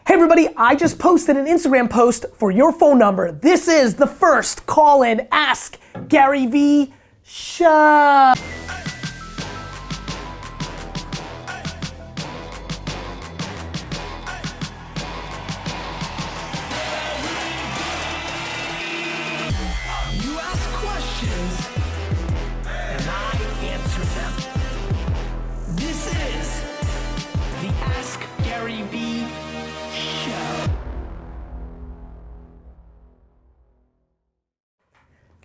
Hey everybody, I just posted an Instagram post for your phone number. This is the first call-in Ask Garyvee show. You ask questions, and I answer them. This is the Ask Garyvee show.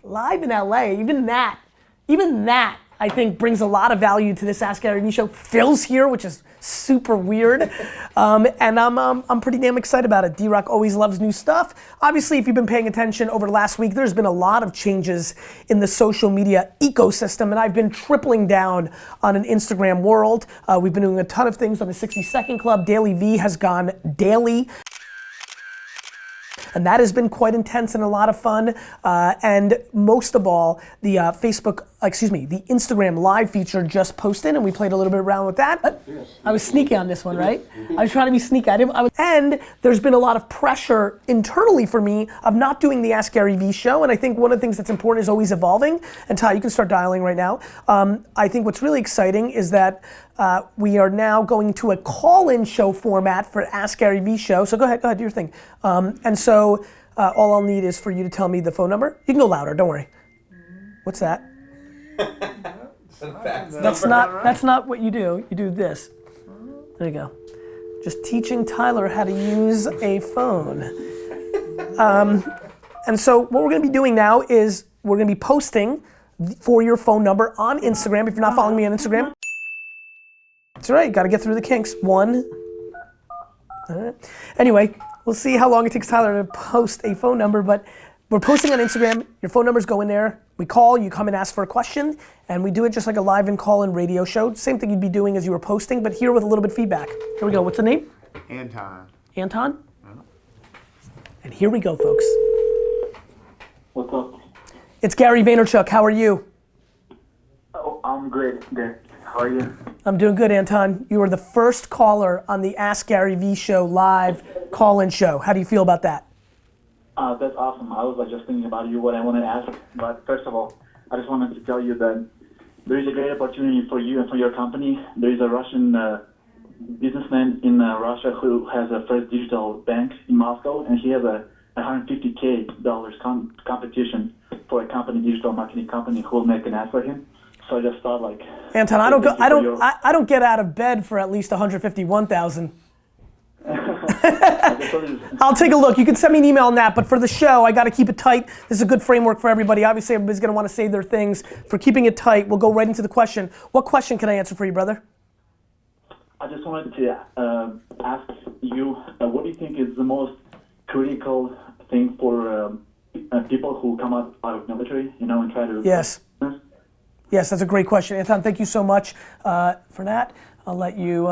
Live in LA, even that, I think brings a lot of value to this Ask Garyvee show. Phil's here, which is super weird, and I'm pretty damn excited about it. D-Rock always loves new stuff. Obviously, if you've been paying attention over the last week, there's been a lot of changes in the social media ecosystem, and I've been tripling down on an Instagram world. We've been doing a ton of things on the 60-Second Club. Daily has gone daily. And that has been quite intense and a lot of fun. And most of all, the the Instagram live feature just posted, and we played a little bit around with that. I was sneaky on this one, right? I was trying to be sneaky. And there's been a lot of pressure internally for me of not doing the Ask Garyvee show. And I think one of the things that's important is always evolving. And Ty, you can start dialing right now. I think what's really exciting is that we are now going to a call-in show format for Ask Garyvee show. So go ahead, do your thing. And so all I'll need is for you to tell me the phone number. You can go louder, don't worry. What's that? That's not what you do. You do this. There you go. Just teaching Tyler how to use a phone. And so what we're gonna be doing now is we're gonna be posting for your phone number on Instagram. If you're not following me on Instagram, that's right, gotta get through the kinks. One. All right. Anyway, we'll see how long it takes Tyler to post a phone number, but we're posting on Instagram. Your phone numbers go in there. We call, you come and ask for a question, and we do it just like a live and call-in radio show. Same thing you'd be doing as you were posting, but here with a little bit of feedback. Here we go, what's the name? Anton. Anton? And here we go, folks. What's up? It's Gary Vaynerchuk, how are you? Oh, I'm great. Good. How are you? I'm doing good, Anton. You were the first caller on the Ask Garyvee show live call-in show. How do you feel about that? That's awesome. I was just thinking about you, what I wanted to ask. But first of all, I just wanted to tell you that there is a great opportunity for you and for your company. There is a Russian businessman in Russia who has a first digital bank in Moscow, and he has a $150K competition for a company, digital marketing company, who will make an ad for him. So I just thought, like, Anton, I don't get out of bed for at least 151,000. I'll take a look. You can send me an email on that, but for the show, I got to keep it tight. This is a good framework for everybody. Obviously, everybody's going to want to save their things. For keeping it tight, we'll go right into the question. What question can I answer for you, brother? I just wanted to ask you, what do you think is the most critical thing for people who come out of military, and try to... Yes. Yes, that's a great question. Anton, thank you so much for that. I'll let you,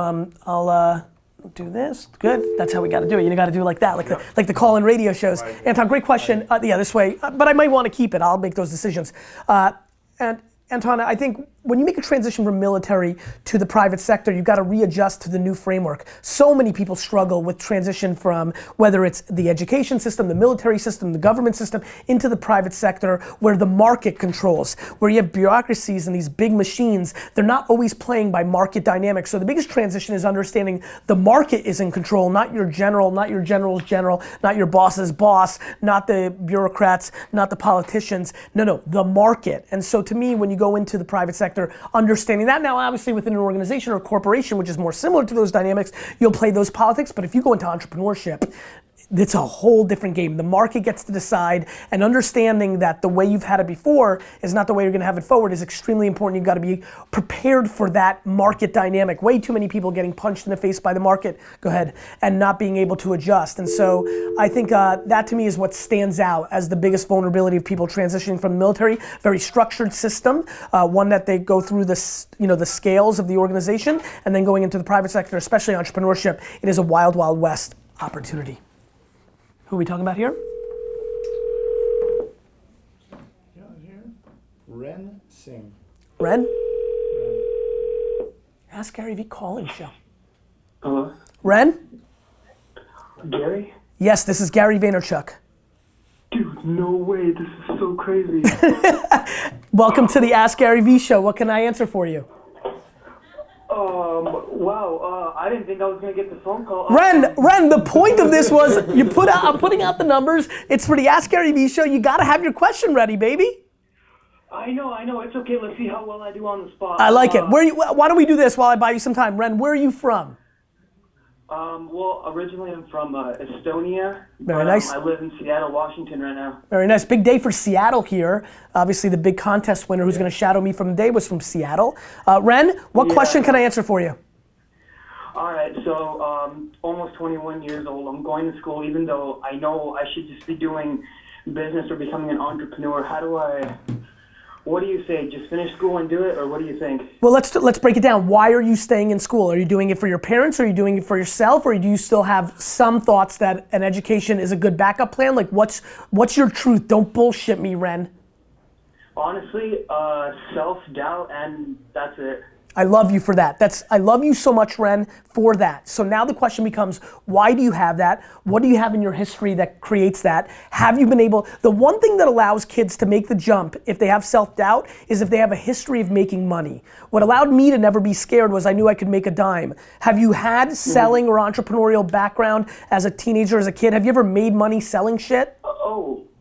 do this. Good. That's how we got to do it. You got to do it like that, like the call-in radio shows. Right. Anton, great question. Yeah, this way. But I might want to keep it. I'll make those decisions. And Anton, I think when you make a transition from military to the private sector, you've got to readjust to the new framework. So many people struggle with transition from whether it's the education system, the military system, the government system, into the private sector where the market controls, where you have bureaucracies and these big machines. They're not always playing by market dynamics. So the biggest transition is understanding the market is in control, not your general, not your general's general, not your boss's boss, not the bureaucrats, not the politicians. No, the market. And so to me, when you go into the private sector, understanding that. Now, obviously within an organization or a corporation, which is more similar to those dynamics, you'll play those politics, but if you go into entrepreneurship, it's a whole different game. The market gets to decide, and understanding that the way you've had it before is not the way you're gonna have it forward is extremely important. You've gotta be prepared for that market dynamic. Way too many people getting punched in the face by the market, go ahead, and not being able to adjust. And so I think that to me is what stands out as the biggest vulnerability of people transitioning from the military. Very structured system, one that they go through the scales of the organization, and then going into the private sector, especially entrepreneurship, it is a wild, wild west opportunity. Who are we talking about here? Ren Singh. Ren? Ask Garyvee call-in show. Hello? Ren? Gary? Yes, this is Gary Vaynerchuk. Dude, no way. This is so crazy. Welcome to the Ask Garyvee show. What can I answer for you? Wow. I didn't think I was gonna get the phone call. Ren, the point of this was I'm putting out the numbers. It's for the Ask Garyvee show. You gotta have your question ready, baby. I know. It's okay. Let's see how well I do on the spot. I like it. Why don't we do this while I buy you some time? Ren, where are you from? Well, originally I'm from Estonia. Very nice. I live in Seattle, Washington right now. Very nice. Big day for Seattle here. Obviously, the big contest winner who's going to shadow me from the day was from Seattle. Ren, what question can I answer for you? All right, so almost 21 years old. I'm going to school, even though I know I should just be doing business or becoming an entrepreneur. What do you say? Just finish school and do it, or what do you think? Well, let's break it down. Why are you staying in school? Are you doing it for your parents? Are you doing it for yourself? Or do you still have some thoughts that an education is a good backup plan? Like, what's your truth? Don't bullshit me, Ren. Honestly, self-doubt, and that's it. I love you for that. I love you so much, Ren, for that. So now the question becomes, why do you have that? What do you have in your history that creates that? Have you been able, the one thing that allows kids to make the jump if they have self-doubt is if they have a history of making money. What allowed me to never be scared was I knew I could make a dime. Have you had selling or entrepreneurial background as a teenager, as a kid? Have you ever made money selling shit?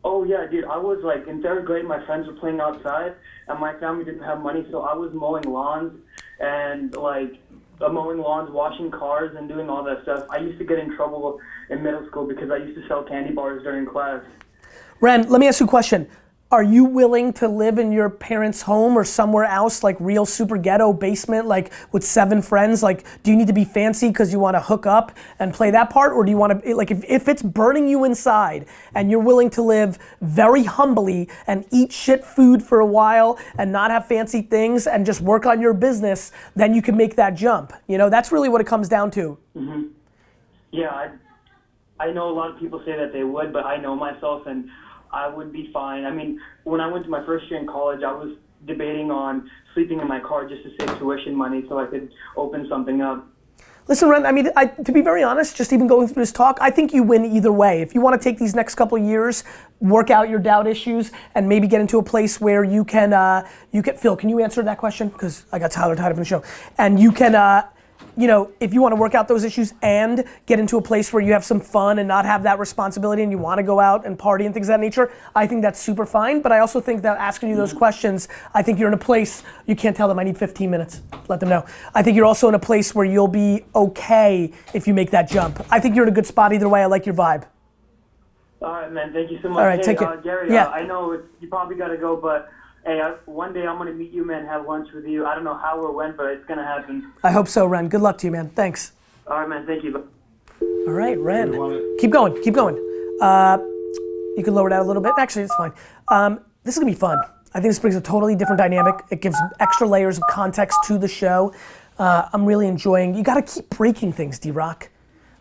Oh yeah, dude. I was like in 3rd grade, my friends were playing outside and my family didn't have money, so I was mowing lawns and washing cars and doing all that stuff. I used to get in trouble in middle school because I used to sell candy bars during class. Ren, let me ask you a question. Are you willing to live in your parents' home or somewhere else, like real super ghetto basement, like with 7 friends? Like, do you need to be fancy because you want to hook up and play that part? Or do you want to, like, if it's burning you inside and you're willing to live very humbly and eat shit food for a while and not have fancy things and just work on your business, then you can make that jump. You know, that's really what it comes down to. Mm-hmm. Yeah, I know a lot of people say that they would, but I know myself and I would be fine. I mean, when I went to my first year in college, I was debating on sleeping in my car just to save tuition money so I could open something up. Listen, Ren, I mean, to be very honest, just even going through this talk, I think you win either way. If you want to take these next couple of years, work out your doubt issues, and maybe get into a place where you can Phil, can you answer that question? Because I got Tyler tied up in the show. And you can, you know, if you want to work out those issues and get into a place where you have some fun and not have that responsibility and you want to go out and party and things of that nature, I think that's super fine. But I also think that asking you those questions, I think you're in a place, you can't tell them I need 15 minutes, let them know. I think you're also in a place where you'll be okay if you make that jump. I think you're in a good spot either way. I like your vibe. All right, man, thank you so much. All right, take care. Gary, yeah. I know you probably got to go, but hey, one day I'm going to meet you, man, have lunch with you. I don't know how or when, but it's going to happen. I hope so, Ren. Good luck to you, man. Thanks. All right, man. Thank you. All right, Ren. Keep going. You can lower it out a little bit. Actually, it's fine. This is going to be fun. I think this brings a totally different dynamic. It gives extra layers of context to the show. I'm really enjoying. You got to keep breaking things, D-Rock.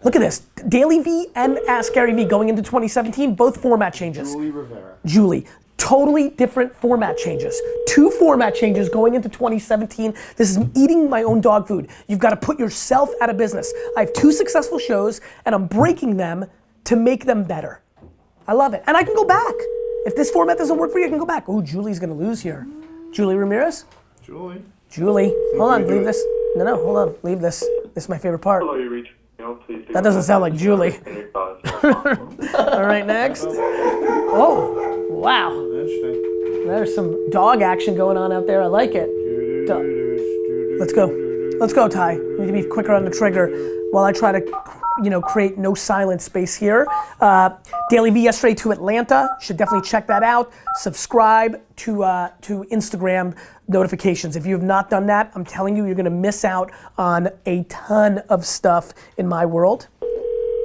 Look at this. Garyvee and Ask Garyvee going into 2017, both format changes. Julie Rivera. Julie. Totally different format changes. 2 format changes going into 2017. This is eating my own dog food. You've got to put yourself out of business. I have 2 successful shows and I'm breaking them to make them better. I love it. And I can go back. If this format doesn't work for you, I can go back. Ooh, Julie's gonna lose here. Julie Ramirez? Julie. Hold on, leave this. No, hold on, leave this. This is my favorite part. Hello, you reached. That doesn't sound like Julie. All right, next. Oh, wow. Interesting. There's some dog action going on out there. I like it. Let's go. Let's go, Ty. You need to be quicker on the trigger while I try to, create no silent space here. Garyvee yesterday to Atlanta. Should definitely check that out. Subscribe to Instagram notifications. If you have not done that, I'm telling you, you're gonna miss out on a ton of stuff in my world.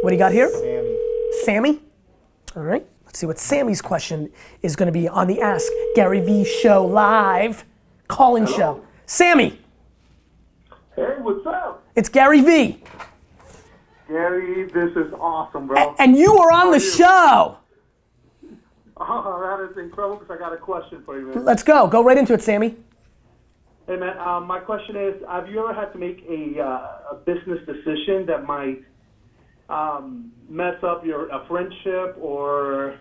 What do you got here? Sammy? All right, let's see what Sammy's question is gonna be on the Ask Garyvee show live call-in show. Sammy! Hey, what's up? It's Garyvee. Gary, this is awesome, bro. And you are on the show! Oh, that is incredible because I got a question for you, man. Let's go. Go right into it, Sammy. Hey, man, my question is, have you ever had to make a business decision that might mess up a friendship or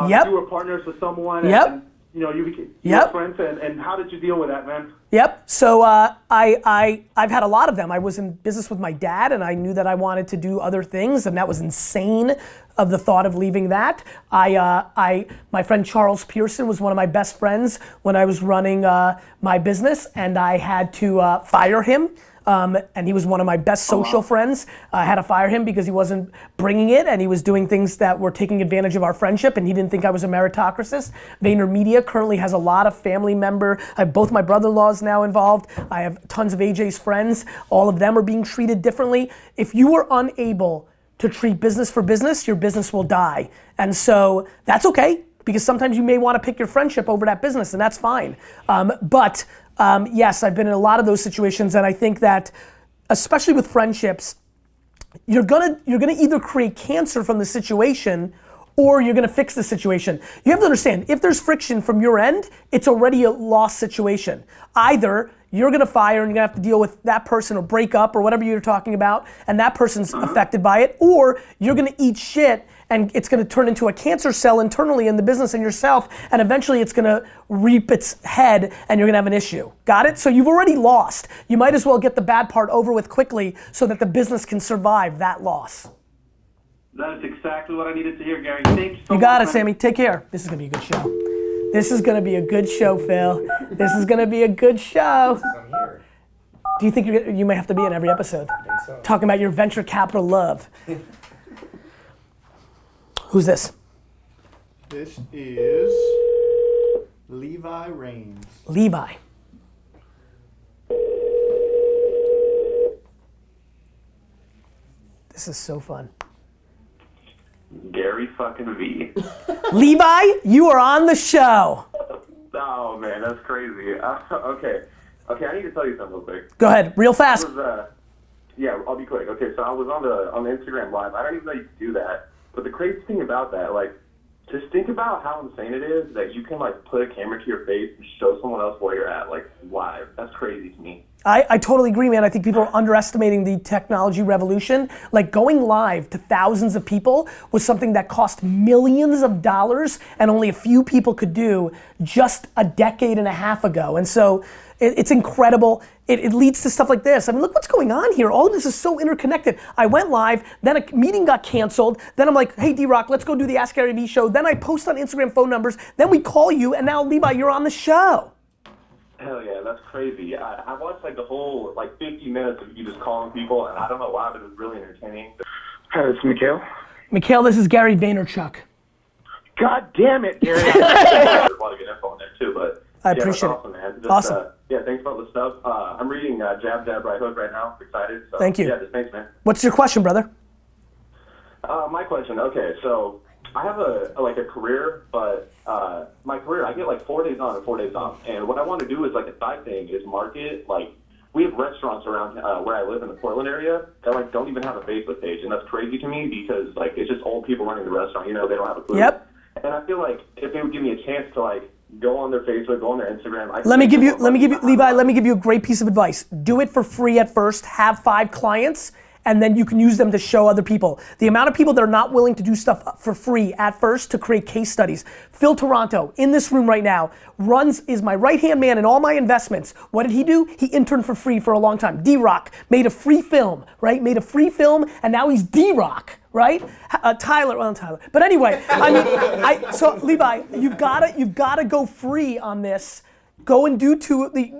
Yep. you were partners with someone Yep. and you became Yep. friends, and how did you deal with that, man? Yep. So I've had a lot of them. I was in business with my dad, and I knew that I wanted to do other things, and that was insane. Of the thought of leaving that, my friend Charles Pearson was one of my best friends when I was running my business, and I had to fire him. And he was one of my best social friends. I had to fire him because he wasn't bringing it and he was doing things that were taking advantage of our friendship and he didn't think I was a meritocracy. VaynerMedia currently has a lot of family member. I have both my brother-in-laws now involved. I have tons of AJ's friends. All of them are being treated differently. If you are unable to treat business for business, your business will die. And so that's okay because sometimes you may want to pick your friendship over that business and that's fine. But yes, I've been in a lot of those situations and I think that, especially with friendships, you're gonna either create cancer from the situation or you're gonna fix the situation. You have to understand, if there's friction from your end, it's already a lost situation. Either you're gonna fire and you're gonna have to deal with that person or break up or whatever you're talking about and that person's affected by it, or you're gonna eat shit and it's gonna turn into a cancer cell internally in the business and yourself, and eventually it's gonna reap its head and you're gonna have an issue. Got it? So you've already lost. You might as well get the bad part over with quickly so that the business can survive that loss. That is exactly what I needed to hear, Gary. Thank you so much. You got it, Sammy. Take care. This is gonna be a good show. This is gonna be a good show, Phil. This is gonna be a good show. I'm here. Do you think you may have to be in every episode? I think so. Talking about your venture capital love. Who's this? This is Levi Rains. Levi. This is so fun. Gary fucking V. Levi, you are on the show. Oh man, that's crazy. Okay, I need to tell you something real quick. Go ahead, real fast. Yeah, I'll be quick. Okay, so I was on the Instagram live. I don't even know you can do that. But the crazy thing about that, like, just think about how insane it is that you can like put a camera to your face and show someone else where you're at, like live. That's crazy to me. I totally agree, man. I think people are underestimating the technology revolution. Like going live to thousands of people was something that cost millions of dollars and only a few people could do just a decade and a half ago. And so it's incredible. It leads to stuff like this. I mean, look what's going on here. All of this is so interconnected. I went live, then a meeting got canceled, then I'm like, hey D-Rock, let's go do the Ask Garyvee show. Then I post on Instagram phone numbers, then we call you, and now Levi, you're on the show. Hell yeah, that's crazy. I watched like the whole like 50 minutes of you just calling people, and I don't know why, but it was really entertaining. Hi, this is Mikhail. Mikhail, this is Gary Vaynerchuk. God damn it, Gary. There's a lot of good info in there too, but I yeah, appreciate that's it. awesome, man. Just, Awesome. Yeah, thanks for all the stuff. I'm reading Jab, Jab, Right Hook right now. Excited. So, Thank you. Yeah, just thanks, man. What's your question, brother? My question, okay, so I have a career, but my career, I get like 4 days on and 4 days off. And what I want to do is like a side thing is market, like we have restaurants around where I live in the Portland area that like don't even have a Facebook page. And that's crazy to me because like it's just old people running the restaurant, you know, they don't have a clue. Yep. And I feel like if they would give me a chance to like go on their Facebook, go on their Instagram. Let me give you, Levi, let me give you a great piece of advice. Do it for free at first, have 5 clients, and then you can use them to show other people. The amount of people that are not willing to do stuff for free at first to create case studies. Phil Toronto, in this room right now, is my right-hand man in all my investments. What did he do? He interned for free for a long time. D-Rock made a free film, right? Made a free film, and now he's D-Rock, right? Tyler. But anyway, I mean, so Levi, you've gotta go free on this. Go and do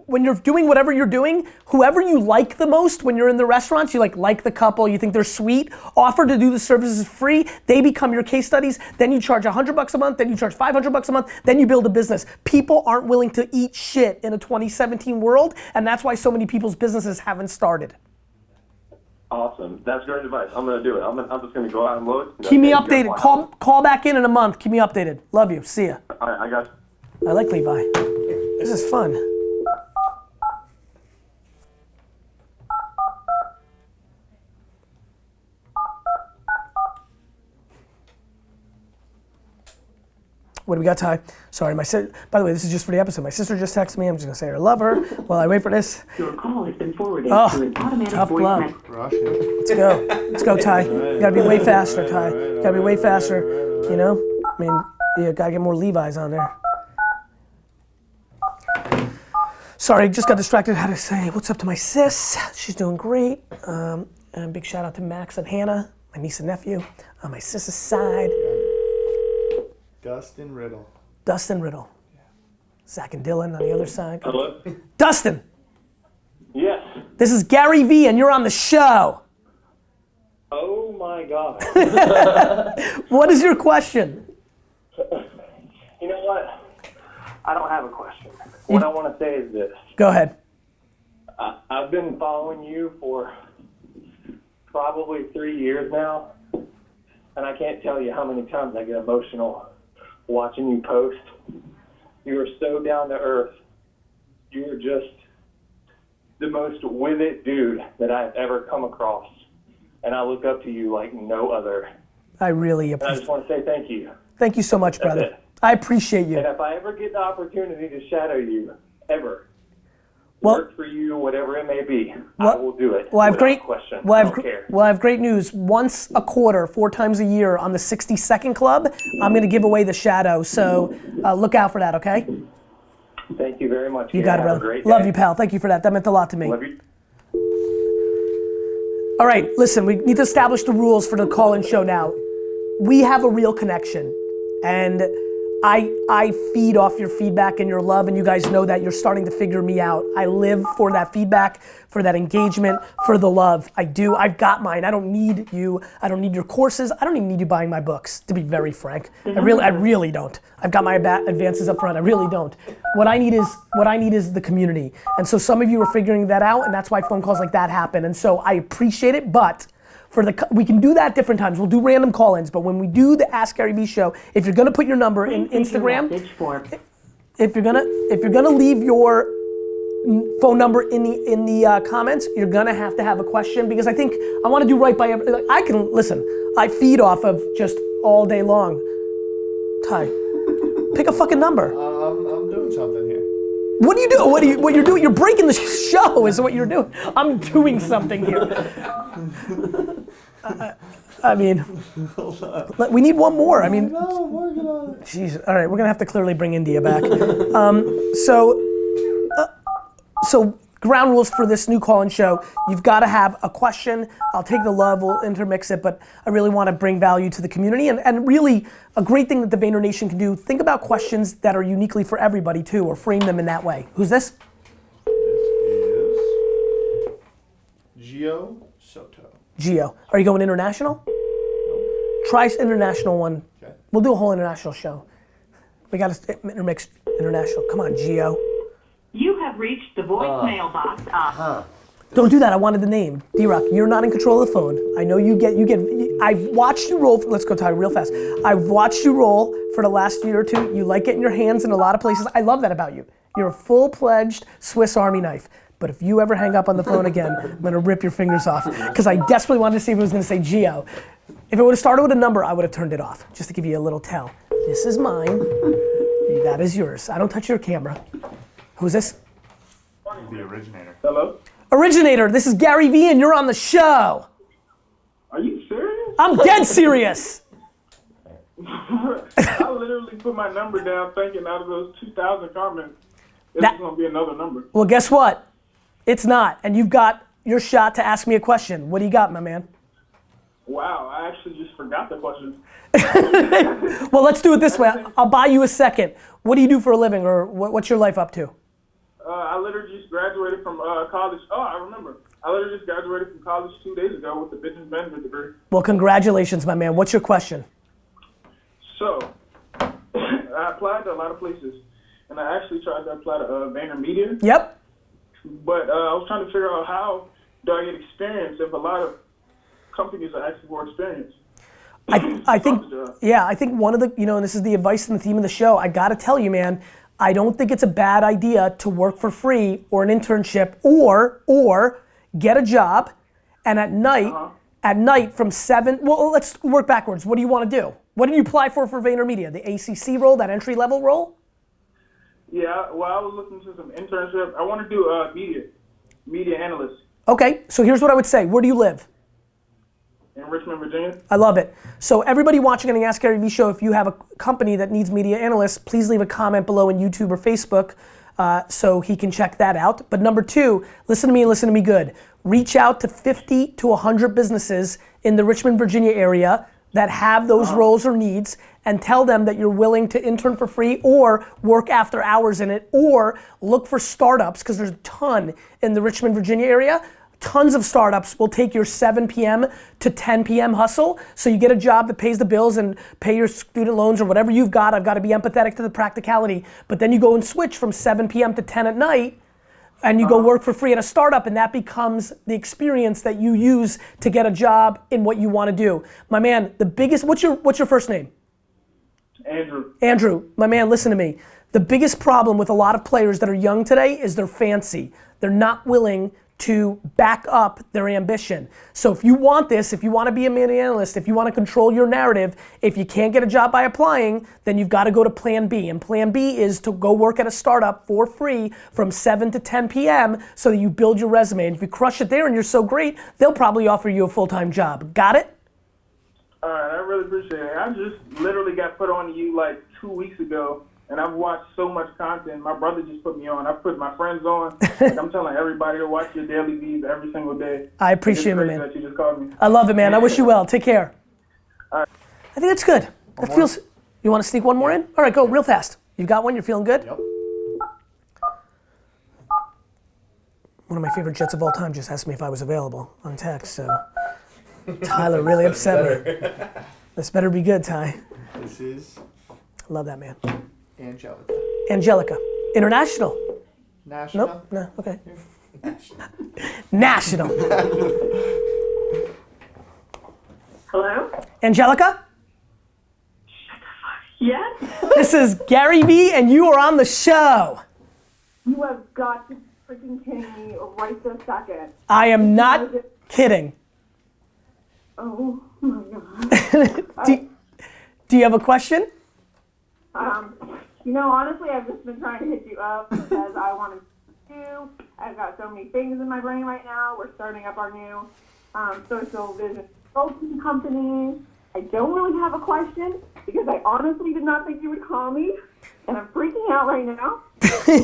when you're doing whatever you're doing, whoever you like the most when you're in the restaurants, you like the couple, you think they're sweet, offer to do the services free, they become your case studies, then you charge $100 a month, then you charge $500 a month, then you build a business. People aren't willing to eat shit in a 2017 world, and that's why so many people's businesses haven't started. Awesome. That's great advice. I'm going to do it. I'm just going to go out and look. Keep me updated. Call back in a month. Keep me updated. Love you. See ya. All right, I got you. I like Levi. This is fun. What do we got, Ty? Sorry, by the way, this is just for the episode. My sister just texted me. I'm just gonna say I love her while I wait for this. Your call has been forwarded Oh, to an automatic tough voice love. message. Russian. Let's go. Let's go, Ty. You gotta be way faster, Ty. You gotta be way faster. You know? I mean, you gotta get more Levi's on there. Sorry, just got distracted. How to say what's up to my sis. She's doing great. And big shout out to Max and Hannah, my niece and nephew, on my sis's side. Dustin Riddle. Dustin Riddle. Zach and Dylan on the other side. Hello? Dustin, Yes. this is Garyvee and you're on the show. Oh my God. What is your question? You know what? I don't have a question. What I want to say is this. Go ahead. I've been following you for probably 3 years now, and I can't tell you how many times I get emotional watching you post. You are so down to earth. You are just the most with it dude that I've ever come across, and I look up to you like no other. I really And I just appreciate want to say thank you. Thank you so much, That's brother. it. I appreciate you. And if I ever get the opportunity to shadow you, ever, Well- work for you, whatever it may be, I Well- will do it. Well, I have without great. question. Well, I I have, don't care. well, I have great news. Once a quarter, 4 times a year, on the 60-second club, I'm going to give away the shadow. So look out for that, okay? Thank you very much. You got it, Have a brother. great Love day. you, pal. Thank you for that. That meant a lot to me. Love you. All right, listen. We need to establish the rules for the call-in show now. We have a real connection, and I feed off your feedback and your love, and you guys know that. You're starting to figure me out. I live for that feedback, for that engagement, for the love. I do. I've got mine. I don't need you. I don't need your courses. I don't even need you buying my books, to be very frank. I really don't. I've got my advances up front. I really don't. What I need is the community. And so some of you are figuring that out, and that's why phone calls like that happen. And so I appreciate it, but we can do that different times. We'll do random call-ins, but when we do the Ask Garyvee show, if you're gonna put your number in Instagram, if you're gonna leave your phone number in the comments, you're gonna have to have a question, because I think I want to do right by every. I can listen. I feed off of just all day long. Ty, pick a fucking number. I'm doing something here. What do you do? What you're doing? You're breaking the show. Is what you're doing. I'm doing something here. I mean, we need one more. I mean, No, I'm working on it. jeez. All right, we're gonna have to clearly bring India back. So ground rules for this new call-in show. You've got to have a question. I'll take the love. We'll intermix it, but I really want to bring value to the community, and really a great thing that the Vayner Nation can do. Think about questions that are uniquely for everybody too, or frame them in that way. Who's this? This is Gio Soto. Gio. Are you going international? Try international one. Okay. We'll do a whole international show. We got to intermix international. Come on, Gio. You have reached the voicemail box of Don't do that. I wanted the name. D-Rock, you're not in control of the phone. I know you get. I've watched you roll. Let's go, Ty, real fast. I've watched you roll for the last year or two. You like getting your hands in a lot of places. I love that about you. You're a full-fledged Swiss Army knife. But if you ever hang up on the phone again, I'm gonna rip your fingers off. Because I desperately wanted to see if it was gonna say Gio. If it would have started with a number, I would have turned it off, just to give you a little tell. This is mine. That is yours. I don't touch your camera. Who's this? The originator. Hello? Originator, this is Garyvee and you're on the show. Are you serious? I'm dead serious. I literally put my number down thinking out of those 2,000 comments, this That- is going to be another number. Well, guess what? It's not, and you've got your shot to ask me a question. What do you got, my man? Wow, I actually just forgot the question. Well, let's do it this way. I'll buy you a second. What do you do for a living, or what's your life up to? I literally just graduated from college. Oh, I remember. I literally just graduated from college 2 days ago with a business management degree. Well, congratulations, my man. What's your question? So, I applied to a lot of places, and I actually tried to apply to VaynerMedia. Yep. But I was trying to figure out how do I get experience if a lot of companies are asking for experience. I think one of the, and this is the advice and the theme of the show, I gotta tell you, man, I don't think it's a bad idea to work for free or an internship or get a job, and at night from 7, well, let's work backwards. What do you wanna do? What did you apply for VaynerMedia? The ACC role, that entry level role? Yeah, well, I was looking to some internship. I want to do media analyst Okay, so here's what I would say. Where do you live? in Richmond, Virginia. I love it. So everybody watching on the Ask Garyvee show, if you have a company that needs media analysts, please leave a comment below in YouTube or Facebook so he can check that out. But number two, listen to me and listen to me good. Reach out to 50 to 100 businesses in the Richmond, Virginia area that have those roles or needs and tell them that you're willing to intern for free or work after hours in it or look for startups because there's a ton in the Richmond, Virginia area. Tons of startups will take your 7 p.m. to 10 p.m. hustle so you get a job that pays the bills and pay your student loans or whatever you've got. I've got to be empathetic to the practicality. But then you go and switch from 7 p.m. to 10 at night and you go work for free at a startup and that becomes the experience that you use to get a job in what you want to do. My man, the biggest, what's your first name? Andrew. Andrew, my man, listen to me. The biggest problem with a lot of players that are young today is they're fancy. They're not willing to back up their ambition. So if you want this, if you want to be a media analyst, if you want to control your narrative, if you can't get a job by applying, then you've got to go to plan B. And plan B is to go work at a startup for free from 7 to 10 p.m. so that you build your resume. And if you crush it there and you're so great, they'll probably offer you a full-time job. Got it? All right, I really appreciate it. I just literally got put on to you like 2 weeks ago, and I've watched so much content. My brother just put me on. I put my friends on. Like, I'm telling everybody to watch your daily views every single day. I appreciate it, It's man. crazy that you just called me. I love it, man. I wish you well. Take care. All right. I think that's good. That feels. You want to sneak one more in? All right, go real fast. You got one? You're feeling good? Yep. One of my favorite Jets of all time just asked me if I was available on text, so Tyler really upset me. This better be good, Ty. This is I love that, man. Angelica. Angelica. International. National. Nope. No. Okay. National. Hello? Angelica, Yes? this is Garyvee, and you are on the show. You have got to freaking kidding me right this second. I am not kidding. Oh my god. Do you have a question? Honestly, I've just been trying to hit you up because I want to do. I've got so many things in my brain right now. We're starting up our new social vision consulting company. I don't really have a question because I honestly did not think you would call me, and I'm freaking out right now.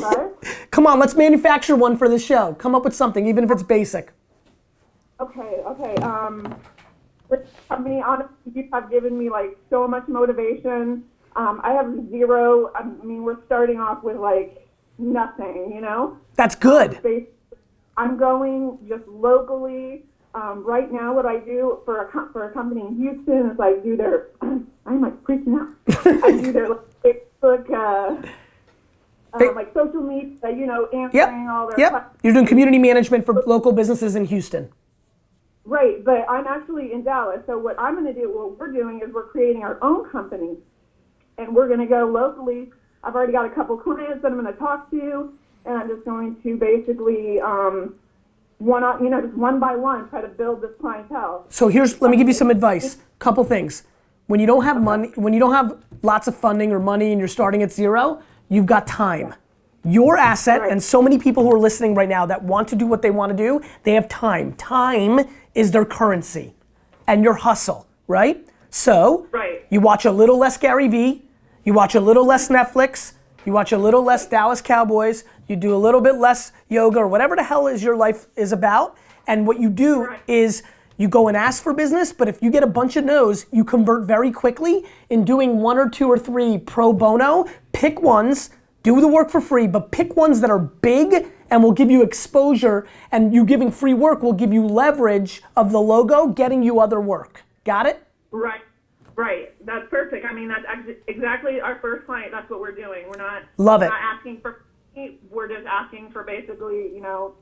But, Come on, let's manufacture one for the show. Come up with something, even if it's basic. okay. This company, honestly, you have given me like so much motivation. I have zero. I mean, we're starting off with like nothing, you know. That's good. I'm going just locally. Right now, what I do for a company in Houston is I do their. I'm like freaking out. I do their Facebook, like social media. Answering all their. Yep. You're doing community management for local businesses in Houston. Right, but I'm actually in Dallas. So what I'm going to do, what we're doing is we're creating our own company, and we're going to go locally. I've already got a couple clients that I'm going to talk to, and I'm just going to basically, just one by one, try to build this clientele. So let me give you some advice. Couple things. When you don't have money, when you don't have lots of funding or money and you're starting at zero, you've got time. Your asset, and so many people who are listening right now that want to do what they want to do, they have time. Time is their currency and your hustle, right? So you watch a little less Garyvee, you watch a little less Netflix, you watch a little less Dallas Cowboys, you do a little bit less yoga or whatever the hell is your life is about, and what you do is you go and ask for business, but if you get a bunch of no's, you convert very quickly in doing 1 or 2 or 3 pro bono. Pick ones, do the work for free, but pick ones that are big and will give you exposure, and you giving free work will give you leverage of the logo getting you other work. Got it? Right. That's perfect. I mean, that's exactly our first client. That's what we're doing. We're not Love it. Not asking for. We're just asking for basically,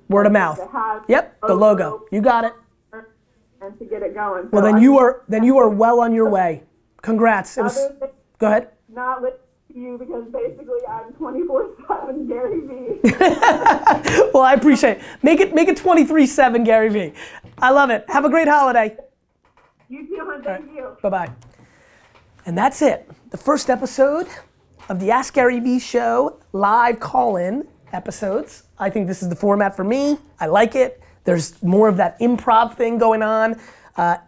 word of mouth. Yep, the logo. You got it. And to get it going. Well, then you are well on your way. Congrats. Go ahead. Not listening to you because basically I'm 24/7 Garyvee. Well, I appreciate it. Make it 23/7 Garyvee. I love it. Have a great holiday. You too, hon. Thank you. Bye-bye. And that's it. The first episode of the Ask Garyvee show, live call-in episodes. I think this is the format for me. I like it. There's more of that improv thing going on.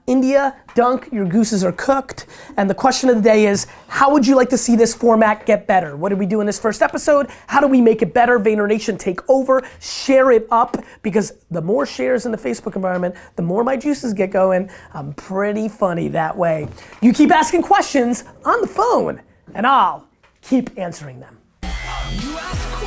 India, Dunk, your gooses are cooked. And the question of the day is, how would you like to see this format get better? What did we do in this first episode? How do we make it better? VaynerNation, take over, share it up, because the more shares in the Facebook environment, the more my juices get going. I'm pretty funny that way. You keep asking questions on the phone, and I'll keep answering them. You ask